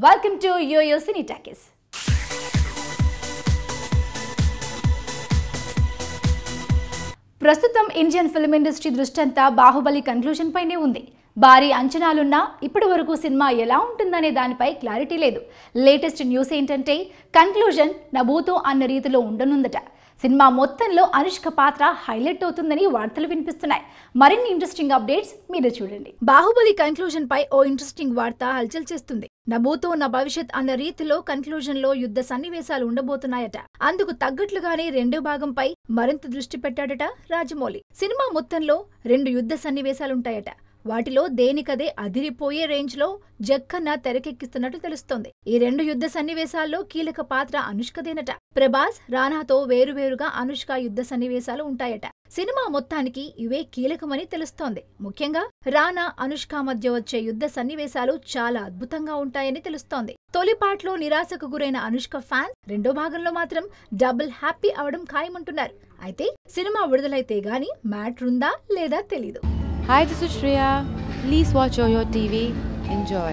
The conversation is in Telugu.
Welcome to YoYo Cine Takis. ప్రస్తుతం ఇండియన్ ఫిల్మ్ ఇండస్ట్రీ దృష్టంతా బాహుబలి కన్క్లూజన్ పైనే ఉంది. భారీ అంచనాలున్నా ఇప్పటి వరకు సినిమా ఎలా ఉంటుందనే దానిపై క్లారిటీ లేదు. లేటెస్ట్ న్యూస్ ఏంటంటే కన్క్లూజన్ నభూతో అన్న రీతిలో ఉండనుందట. సినిమా మొత్తంలో అనుష్క పాత్ర హైలైట్ అవుతుందని వార్తలు వినిపిస్తున్నాయి. మరిన్ని ఇంట్రెస్టింగ్ అప్డేట్స్ మీరు చూడండి. బాహుబలి కన్క్లూజన్ పై ఓ ఇంట్రెస్టింగ్ వార్త హల్చల్ చేస్తుంది. నభూతో నా భవిష్యత్ అన్న రీతిలో కన్క్లూజన్ లో యుద్ధ సన్నివేశాలు ఉండబోతున్నాయట. అందుకు తగ్గట్లుగానే రెండో భాగంపై మరింత దృష్టి పెట్టాడట రాజమౌళి. సినిమా మొత్తంలో 2 యుద్ధ సన్నివేశాలుంటాయట. వాటిలో దేనికదే అదిరిపోయే రేంజ్ లో జక్కన్న తెరకెక్కిస్తున్నట్టు తెలుస్తోంది. ఈ 2 యుద్ధ సన్నివేశాల్లో కీలక పాత్ర అనుష్కదేనట. ప్రభాస్, రానాతో వేరువేరుగా అనుష్క యుద్ధ సన్నివేశాలు ఉంటాయట. సినిమా మొత్తానికి ఇవే కీలకమని తెలుస్తోంది. ముఖ్యంగా రానా, అనుష్క మధ్య వచ్చే యుద్ధ సన్నివేశాలు చాలా అద్భుతంగా ఉంటాయని తెలుస్తోంది. తొలి పార్ట్లో నిరాశకు గురైన అనుష్క ఫ్యాన్స్ రెండో భాగంలో మాత్రం డబుల్ హ్యాపీ అవడం ఖాయమంటున్నారు. అయితే సినిమా విడుదలైతే గానీ మ్యాటర్ ఉందా లేదా తెలీదు. Hi, this is Shreya. Please watch YoYo TV. Enjoy.